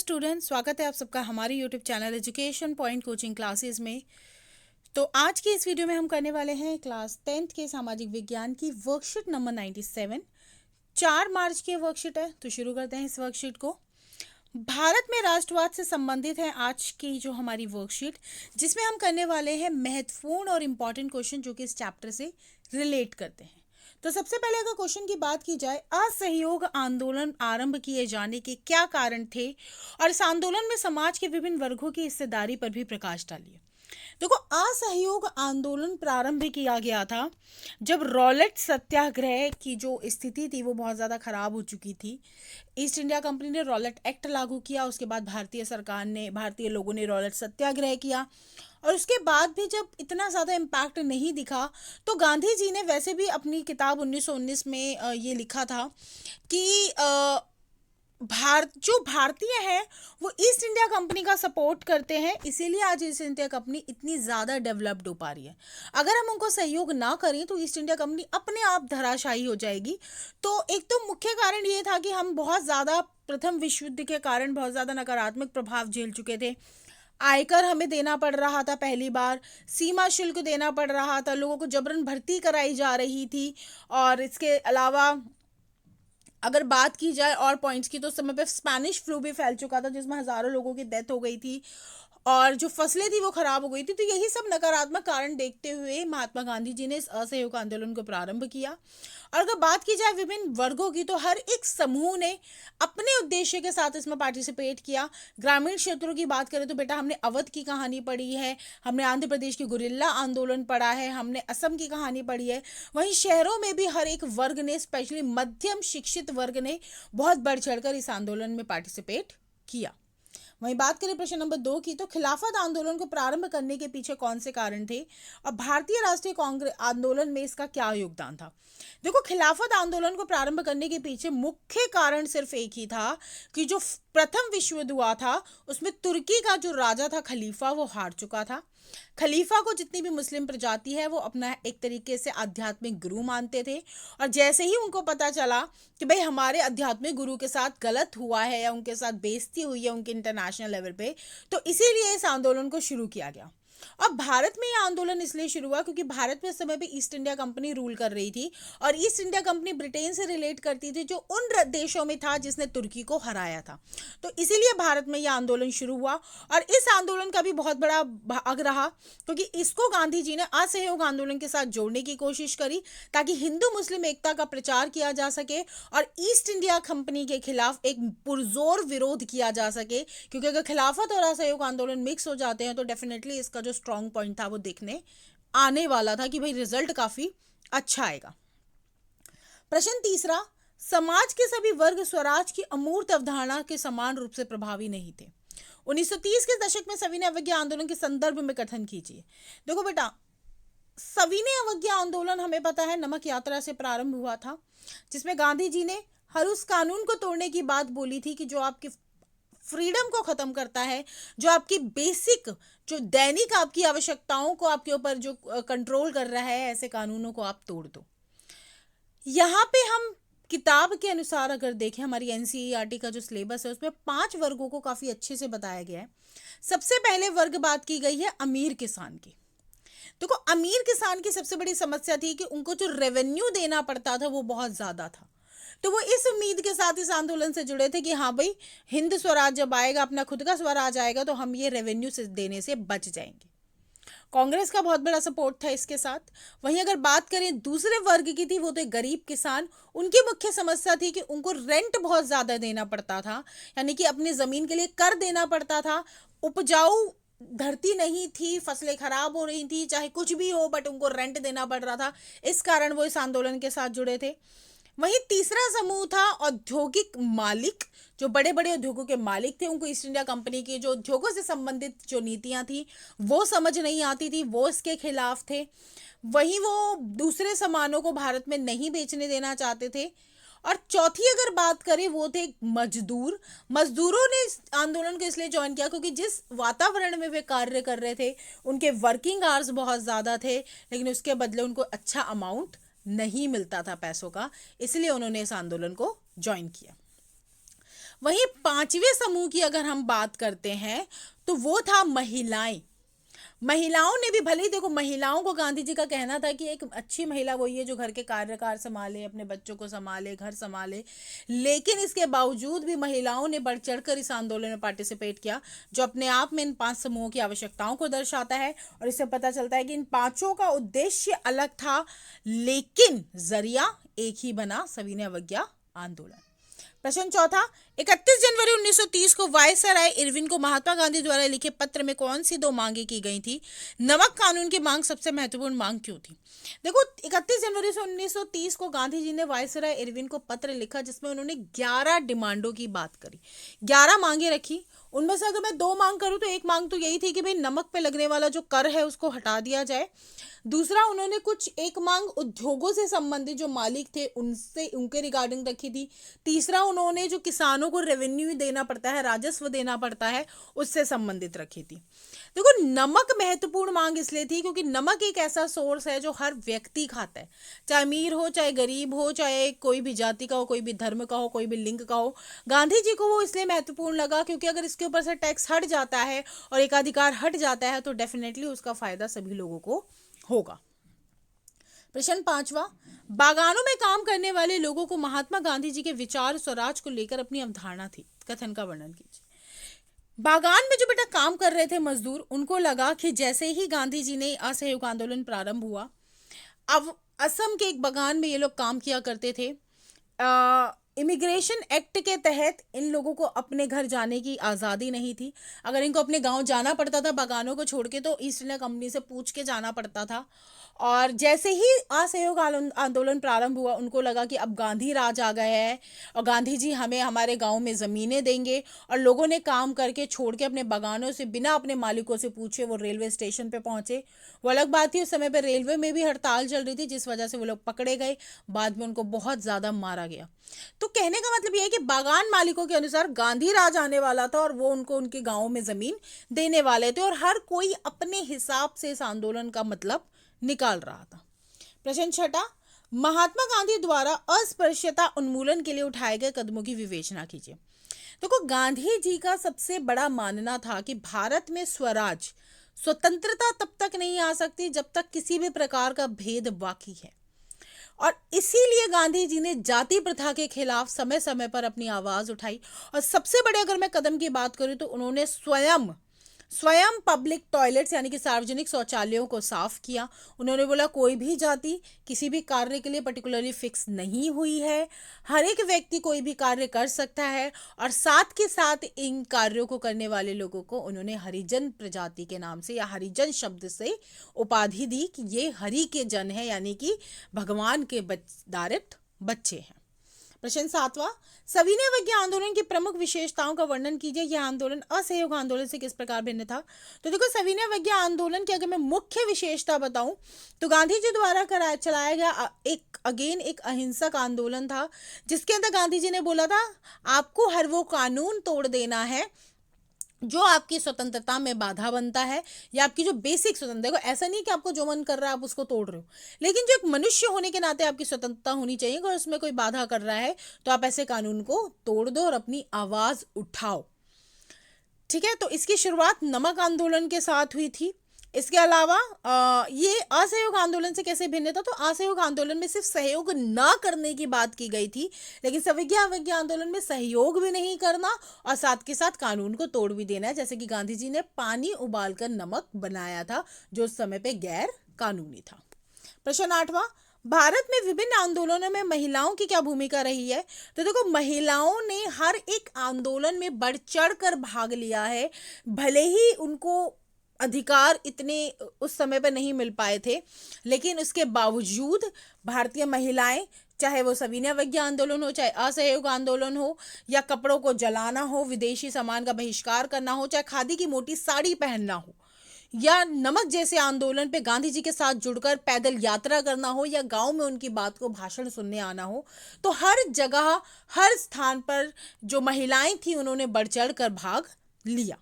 Student, स्वागत है आप सबका हमारे YouTube channel education point coaching classes में। तो आज की इस वीडियो में हम करने वाले हैं क्लास 10th के सामाजिक विज्ञान की वर्कशीट नंबर 97। 4 मार्च की वर्कशीट है, तो शुरू करते हैं इस वर्कशीट को। भारत में राष्ट्रवाद से संबंधित है आज की जो हमारी वर्कशीट, जिसमें हम करने वाले हैं महत्वपूर्ण और इम्पॉर्टेंट क्वेश्चन जो कि इस चैप्टर से रिलेट करते हैं। तो सबसे पहले अगर क्वेश्चन की बात की जाए, असहयोग आंदोलन आरंभ किए जाने के क्या कारण थे और इस आंदोलन में समाज के विभिन्न वर्गों की हिस्सेदारी पर भी प्रकाश डालिए। देखो, असहयोग आंदोलन प्रारंभ किया गया था जब रॉलेट सत्याग्रह की जो स्थिति थी वो बहुत ज़्यादा खराब हो चुकी थी। ईस्ट इंडिया कंपनी ने रॉलेट एक्ट लागू किया, उसके बाद भारतीय सरकार ने, भारतीय लोगों ने रॉलेट सत्याग्रह किया और उसके बाद भी जब इतना ज़्यादा इम्पैक्ट नहीं दिखा तो गांधी जी ने वैसे भी अपनी किताब 1919 में ये लिखा था कि जो भारतीय हैं वो ईस्ट इंडिया कंपनी का सपोर्ट करते हैं, इसीलिए आज ईस्ट इंडिया कंपनी इतनी ज़्यादा डेवलप्ड हो पा रही है। अगर हम उनको सहयोग ना करें तो ईस्ट इंडिया कंपनी अपने आप धराशायी हो जाएगी। तो एक तो मुख्य कारण ये था कि हम बहुत ज़्यादा प्रथम विश्व युद्ध के कारण बहुत ज़्यादा नकारात्मक प्रभाव झेल चुके थे। आयकर हमें देना पड़ रहा था, पहली बार सीमा शुल्क देना पड़ रहा था, लोगों को जबरन भर्ती कराई जा रही थी। और इसके अलावा अगर बात की जाए और पॉइंट्स की, तो उस समय पे स्पेनिश फ्लू भी फैल चुका था जिसमें हज़ारों लोगों की डेथ हो गई थी और जो फसलें थी वो खराब हो गई थी। तो यही सब नकारात्मक कारण देखते हुए महात्मा गांधी जी ने इस असहयोग आंदोलन को प्रारंभ किया। और अगर बात की जाए विभिन्न वर्गों की, तो हर एक समूह ने अपने उद्देश्य के साथ इसमें पार्टिसिपेट किया। ग्रामीण क्षेत्रों की बात करें तो बेटा हमने अवध की कहानी पढ़ी है, हमने आंध्र प्रदेश की गुरिल्ला आंदोलन पढ़ा है, हमने असम की कहानी पढ़ी है। वहीं शहरों में भी हर एक वर्ग ने, स्पेशली मध्यम शिक्षित वर्ग ने बहुत बढ़ चढ़कर इस आंदोलन में पार्टिसिपेट किया। वहीं बात करें प्रश्न नंबर 2 की, तो खिलाफत आंदोलन को प्रारंभ करने के पीछे कौन से कारण थे और भारतीय राष्ट्रीय कांग्रेस आंदोलन में इसका क्या योगदान था। देखो, खिलाफत आंदोलन को प्रारंभ करने के पीछे मुख्य कारण सिर्फ एक ही था कि जो प्रथम विश्व युद्ध हुआ था उसमें तुर्की का जो राजा था खलीफा, वो हार चुका था। खलीफा को जितनी भी मुस्लिम प्रजाति है वो अपना एक तरीके से आध्यात्मिक गुरु मानते थे और जैसे ही उनको पता चला कि भाई हमारे आध्यात्मिक गुरु के साथ गलत हुआ है या उनके साथ बेइज्जती हुई है उनके इंटरनेशनल लेवल पे, तो इसीलिए इस आंदोलन को शुरू किया गया। अब भारत में यह आंदोलन इसलिए शुरू हुआ क्योंकि भारत में इस समय पे ईस्ट इंडिया कंपनी रूल कर रही थी और ईस्ट इंडिया कंपनी ब्रिटेन से रिलेट करती थी जो उन देशों में था जिसने तुर्की को हराया था। तो इसीलिए भारत में यह आंदोलन शुरू हुआ और इस आंदोलन का भी बहुत बड़ा भाग रहा क्योंकि इसको गांधी जी ने असहयोग आंदोलन के साथ जोड़ने की कोशिश करी ताकि हिंदू मुस्लिम एकता का प्रचार किया जा सके और ईस्ट इंडिया कंपनी के खिलाफ एक पुरजोर विरोध किया जा सके। क्योंकि अगर खिलाफत और असहयोग आंदोलन मिक्स हो जाते हैं तो डेफिनेटली इसका जो स्ट्रॉन्ग पॉइंट था वो देखने आने वाला था कि भाई रिजल्ट काफी अच्छा आएगा। प्रश्न तीसरा, समाज के सभी वर्ग स्वराज की अमूर्त अवधारणा के समान रूप से प्रभावी नहीं थे। 1930 के दशक में सविनय अवज्ञा आंदोलन के संदर्भ में कथन कीजिए। देखो बेटा, सविनय अवज्ञा आंदोलन हमें पता है नमक यात्रा से प्रारंभ हुआ था जिसमें गांधी जी ने हर उस कानून को तोड़ने की बात बोली थी कि जो आपकी फ्रीडम को खत्म करता है, जो आपकी बेसिक, जो दैनिक आपकी आवश्यकताओं को आपके ऊपर जो कंट्रोल कर रहा है, ऐसे कानूनों को आप तोड़ दो। यहाँ पे हम किताब के अनुसार अगर देखें, हमारी एनसीईआरटी का जो सिलेबस है उसमें 5 वर्गों को काफी अच्छे से बताया गया है। सबसे पहले वर्ग बात की गई है अमीर किसान की। देखो, अमीर किसान की सबसे बड़ी समस्या थी कि उनको जो रेवेन्यू देना पड़ता था वो बहुत ज्यादा था। तो वो इस उम्मीद के साथ इस आंदोलन से जुड़े थे कि हाँ भाई, हिंद स्वराज जब आएगा, अपना खुद का स्वराज आएगा तो हम ये रेवेन्यू से देने से बच जाएंगे। कांग्रेस का बहुत बड़ा सपोर्ट था इसके साथ। वहीं अगर बात करें दूसरे वर्ग की थी, वो तो गरीब किसान। उनकी मुख्य समस्या थी कि उनको रेंट बहुत ज्यादा देना पड़ता था, यानी कि अपनी जमीन के लिए कर देना पड़ता था। उपजाऊ धरती नहीं थी, फसलें खराब हो रही थी, चाहे कुछ भी हो बट उनको रेंट देना पड़ रहा था। इस कारण वो इस आंदोलन के साथ जुड़े थे। वहीं तीसरा समूह था औद्योगिक मालिक, जो बड़े बड़े उद्योगों के मालिक थे। उनको ईस्ट इंडिया कंपनी की जो उद्योगों से संबंधित जो नीतियां थी वो समझ नहीं आती थी, वो इसके खिलाफ थे। वहीं वो दूसरे सामानों को भारत में नहीं बेचने देना चाहते थे। और चौथी अगर बात करें, वो थे मजदूर। मजदूरों ने इस आंदोलन को इसलिए ज्वाइन किया क्योंकि जिस वातावरण में वे कार्य कर रहे थे उनके वर्किंग आवर्स बहुत ज़्यादा थे, लेकिन उसके बदले उनको अच्छा अमाउंट नहीं मिलता था पैसों का, इसलिए उन्होंने इस आंदोलन को ज्वाइन किया। वहीं पांचवें समूह की अगर हम बात करते हैं तो वो था महिलाएं। महिलाओं ने भी, भले ही देखो महिलाओं को गांधी जी का कहना था कि एक अच्छी महिला वही है जो घर के कार्यकार संभाले, अपने बच्चों को संभाले, घर संभाले, लेकिन इसके बावजूद भी महिलाओं ने बढ़ चढ़कर इस आंदोलन में पार्टिसिपेट किया, जो अपने आप में इन 5 समूहों की आवश्यकताओं को दर्शाता है। और इससे पता चलता है कि इन पांचों का उद्देश्य अलग था, लेकिन जरिया एक ही बना, सविनय अवज्ञा आंदोलन। प्रश्न चौथा, 31 जनवरी 1930 को वायसराय इरविन को महात्मा गांधी द्वारा लिखे पत्र में कौन सी 2 मांगे की गई थी? नमक कानून की मांग सबसे महत्वपूर्ण मांग क्यों थी? देखो, 31 जनवरी 1930 को गांधी जी ने वायसराय इरविन को पत्र लिखा जिसमें उन्होंने 11 डिमांडों की बात करी, 11 मांगे रखी। उनमें से अगर मैं 2 मांग करूं तो एक मांग तो यही थी कि भाई नमक पे लगने वाला जो कर है उसको हटा दिया जाए। दूसरा, उन्होंने एक मांग उद्योगों से संबंधित जो मालिक थे उनसे, उनके रिगार्डिंग रखी थी। तीसरा, उन्होंने जो किसानों को रेवेन्यू देना पड़ता है, राजस्व देना पड़ता है, उससे संबंधित रखी थी। देखो, नमक महत्वपूर्ण मांग इसलिए थी क्योंकि नमक एक ऐसा सोर्स है जो हर व्यक्ति खाता है, चाहे अमीर हो, चाहे गरीब हो, चाहे कोई भी जाति का हो, कोई भी धर्म का हो, कोई भी लिंग का हो। गांधी जी को वो इसलिए महत्वपूर्ण लगा क्योंकि अगर इसके ऊपर से टैक्स हट जाता है और एकाधिकार हट जाता है तो डेफिनेटली उसका फायदा सभी लोगों को होगा। प्रश्न 5वां, बागानों में काम करने वाले लोगों को महात्मा गांधी जी के विचार स्वराज को लेकर अपनी अवधारणा थी, कथन का वर्णन कीजिए। बागान में जो बेटा काम कर रहे थे मजदूर, उनको लगा कि जैसे ही गांधी जी ने असहयोग आंदोलन प्रारंभ हुआ, अब असम के एक बागान में ये लोग काम किया करते थे। इमिग्रेशन एक्ट के तहत इन लोगों को अपने घर जाने की आज़ादी नहीं थी। अगर इनको अपने गांव जाना पड़ता था बागानों को छोड़ के तो ईस्ट इंडिया कंपनी से पूछ के जाना पड़ता था। और जैसे ही असहयोग आंदोलन प्रारंभ हुआ, उनको लगा कि अब गांधी राज आ गया है और गांधी जी हमें हमारे गांव में ज़मीनें देंगे। और लोगों ने काम करके छोड़ के अपने बागानों से बिना अपने मालिकों से पूछे वो रेलवे स्टेशन पे पहुंचे। वो अलग बात थी, उस समय पर रेलवे में भी हड़ताल चल रही थी जिस वजह से वो लोग पकड़े गए, बाद में उनको बहुत ज़्यादा मारा गया। तो कहने का मतलब यह है कि बागान मालिकों के अनुसार गांधी राज आने वाला था और वो उनको उनके गांवों में जमीन देने वाले थे और हर कोई अपने हिसाब से इस आंदोलन का मतलब निकाल रहा था। प्रश्न 6, महात्मा गांधी द्वारा अस्पृश्यता उन्मूलन के लिए उठाए गए कदमों की विवेचना कीजिए। देखो, गांधी जी का सबसे बड़ा मानना था कि भारत में स्वराज, स्वतंत्रता तब तक नहीं आ सकती जब तक किसी भी प्रकार का भेद बाकी है। और इसीलिए गांधी जी ने जाति प्रथा के खिलाफ समय समय पर अपनी आवाज उठाई। और सबसे बड़े अगर मैं कदम की बात करूं तो उन्होंने स्वयं पब्लिक टॉयलेट्स यानी कि सार्वजनिक शौचालयों को साफ किया। उन्होंने बोला कोई भी जाति किसी भी कार्य के लिए पर्टिकुलरली फिक्स नहीं हुई है, हर एक व्यक्ति कोई भी कार्य कर सकता है। और साथ के साथ इन कार्यों को करने वाले लोगों को उन्होंने हरिजन प्रजाति के नाम से या हरिजन शब्द से उपाधि दी कि ये हरि के जन है, यानी कि भगवान के डायरेक्ट बच्चे हैं। प्रश्न 7वां, सविनय अवज्ञा आंदोलन की प्रमुख विशेषताओं का वर्णन कीजिए। यह आंदोलन असहयोग आंदोलन से किस प्रकार भिन्न था? तो देखो, सविनय अवज्ञा आंदोलन की अगर मैं मुख्य विशेषता बताऊं तो गांधी जी द्वारा चलाया गया एक अहिंसक आंदोलन था, जिसके अंदर गांधी जी ने बोला था आपको हर वो कानून तोड़ देना है जो आपकी स्वतंत्रता में बाधा बनता है या आपकी जो बेसिक स्वतंत्रता। देखो, ऐसा नहीं कि आपको जो मन कर रहा है आप उसको तोड़ रहे हो, लेकिन जो एक मनुष्य होने के नाते आपकी स्वतंत्रता होनी चाहिए। अगर उसमें कोई बाधा कर रहा है तो आप ऐसे कानून को तोड़ दो और अपनी आवाज उठाओ। ठीक है, तो इसकी शुरुआत नमक आंदोलन के साथ हुई थी। इसके अलावा ये असहयोग आंदोलन से कैसे भिन्न था? तो असहयोग आंदोलन में सिर्फ सहयोग ना करने की बात की गई थी, लेकिन सविनय अवज्ञा आंदोलन में सहयोग भी नहीं करना और साथ के साथ कानून को तोड़ भी देना है। जैसे कि गांधी जी ने पानी उबालकर नमक बनाया था जो उस समय पे गैर कानूनी था। प्रश्न 8वां, भारत में विभिन्न आंदोलनों में महिलाओं की क्या भूमिका रही है? तो देखो, महिलाओं ने हर एक आंदोलन में बढ़ चढ़ कर भाग लिया है। भले ही उनको अधिकार इतने उस समय पर नहीं मिल पाए थे, लेकिन उसके बावजूद भारतीय महिलाएं, चाहे वो सविनय अवज्ञा आंदोलन हो, चाहे असहयोग आंदोलन हो, या कपड़ों को जलाना हो, विदेशी सामान का बहिष्कार करना हो, चाहे खादी की मोटी साड़ी पहनना हो, या नमक जैसे आंदोलन पे गांधी जी के साथ जुड़कर पैदल यात्रा करना हो, या गांव में उनकी बात को भाषण सुनने आना हो, तो हर जगह हर स्थान पर जो महिलाएं थी उन्होंने बढ़ चढ़ कर भाग लिया।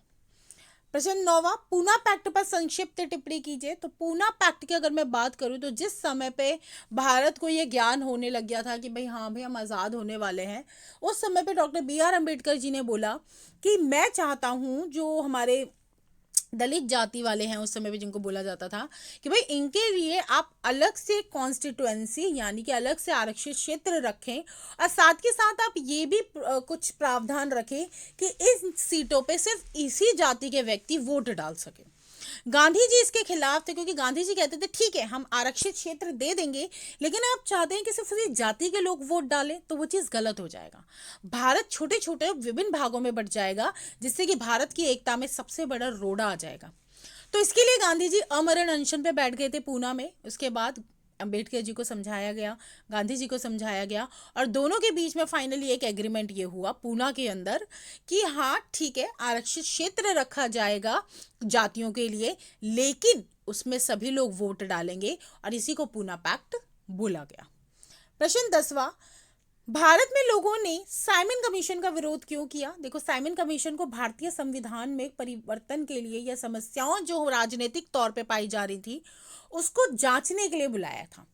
प्रश्न 9वां, पूना पैक्ट पर संक्षिप्त टिप्पणी कीजिए। तो पूना पैक्ट की अगर मैं बात करूं तो जिस समय पे भारत को ये ज्ञान होने लग गया था कि भाई हाँ भाई हम आज़ाद होने वाले हैं, उस समय पे doctor B are Ambedkar ji ने बोला कि मैं चाहता हूँ जो हमारे दलित जाति वाले हैं उस समय पे, जिनको बोला जाता था कि भाई इनके लिए आप अलग से कॉन्स्टिट्यूएंसी यानी कि अलग से आरक्षित क्षेत्र रखें, और साथ के साथ आप ये भी कुछ प्रावधान रखें कि इन सीटों पे सिर्फ इसी जाति के व्यक्ति वोट डाल सके। गांधी जी इसके खिलाफ थे, क्योंकि गांधी जी कहते थे ठीक है हम आरक्षित क्षेत्र दे देंगे, लेकिन आप चाहते हैं कि सिर्फ उसी जाति के लोग वोट डालें, तो वो चीज़ गलत हो जाएगा। भारत छोटे छोटे विभिन्न भागों में बंट जाएगा, जिससे कि भारत की एकता में सबसे बड़ा रोड़ा आ जाएगा। तो इसके लिए गांधी जी अमरण अनशन पे बैठ गए थे पूना में। उसके बाद अंबेडकर जी को समझाया गया, गांधी जी को समझाया गया, और दोनों के बीच में फाइनली एक एग्रीमेंट ये हुआ पूना के अंदर कि हाँ ठीक है आरक्षित क्षेत्र रखा जाएगा जातियों के लिए, लेकिन उसमें सभी लोग वोट डालेंगे, और इसी को पूना पैक्ट बोला गया। प्रश्न 10वां, भारत में लोगों ने साइमन कमीशन का विरोध क्यों किया? देखो, साइमन कमीशन को भारतीय संविधान में परिवर्तन के लिए या समस्याओं जो राजनीतिक तौर पे पाई जा रही थी उसको जांचने के लिए बुलाया था।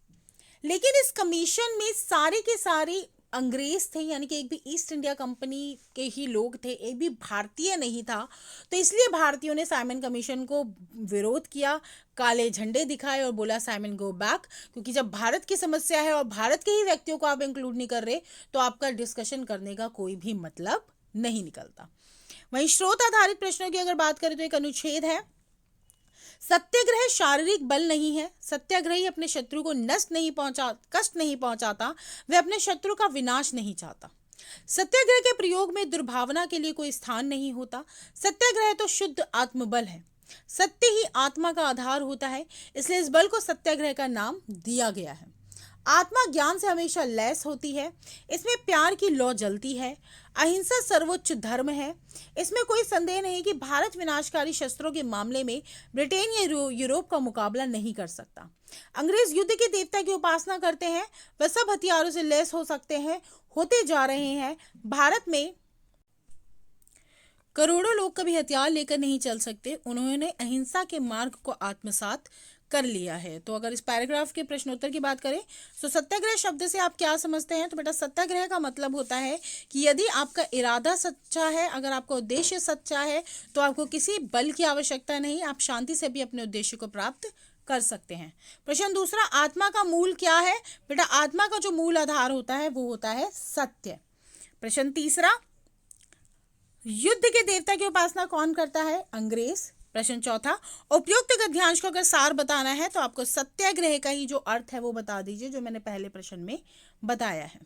लेकिन इस कमीशन में सारे के सारे अंग्रेज थे, यानी कि एक भी ईस्ट इंडिया कंपनी के ही लोग थे, एक भी भारतीय नहीं था। तो इसलिए भारतीयों ने साइमन कमीशन को विरोध किया, काले झंडे दिखाए और बोला साइमन गो बैक, क्योंकि जब भारत की समस्या है और भारत के ही व्यक्तियों को आप इंक्लूड नहीं कर रहे तो आपका डिस्कशन करने का कोई भी मतलब नहीं निकलता। वहीं स्रोत आधारित प्रश्नों की अगर बात करें तो एक अनुच्छेद है, सत्याग्रह शारीरिक बल नहीं है। सत्याग्रही अपने शत्रु को कष्ट नहीं पहुंचाता, वह अपने शत्रु का विनाश नहीं चाहता। सत्याग्रह के प्रयोग में दुर्भावना के लिए कोई स्थान नहीं होता। सत्याग्रह तो शुद्ध आत्मबल है। सत्य ही आत्मा का आधार होता है, इसलिए इस बल को सत्याग्रह का नाम दिया गया है। आत्मा ज्ञान से हमेशा लैस होती है, इसमें प्यार की लौ जलती है। अहिंसा सर्वोच्च धर्म है। इसमें कोई संदेह नहीं कि भारत विनाशकारी शस्त्रों के मामले में ब्रिटेन या यूरोप का मुकाबला नहीं कर सकता। अंग्रेज युद्ध के देवता की उपासना करते हैं, वह सब हथियारों से लैस हो सकते हैं, होते जा रहे हैं। भारत में करोड़ों लोग कभी हथियार लेकर नहीं चल सकते, उन्होंने अहिंसा के मार्ग को आत्मसात कर लिया है। तो अगर इस पैराग्राफ के प्रश्नोत्तर की बात करें तो सत्याग्रह शब्द से आप क्या समझते हैं? तो बेटा सत्याग्रह का मतलब होता है कि यदि आपका इरादा सच्चा है, अगर आपका उद्देश्य सच्चा है, तो आपको किसी बल की आवश्यकता नहीं, आप शांति से भी अपने उद्देश्य को प्राप्त कर सकते हैं। प्रश्न दूसरा, आत्मा का मूल क्या है? बेटा आत्मा का जो मूल आधार होता है वो होता है सत्य। प्रश्न तीसरा, युद्ध के देवता की उपासना कौन करता है? अंग्रेज। प्रश्न चौथा, उपयुक्त गद्यांश को अगर सार बताना है तो आपको सत्याग्रह का ही जो अर्थ है वो बता दीजिए, जो मैंने पहले प्रश्न में बताया है।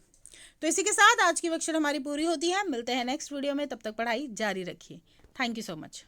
तो इसी के साथ आज की वर्कशीट हमारी पूरी होती है। मिलते हैं नेक्स्ट वीडियो में, तब तक पढ़ाई जारी रखिए। Thank you so much.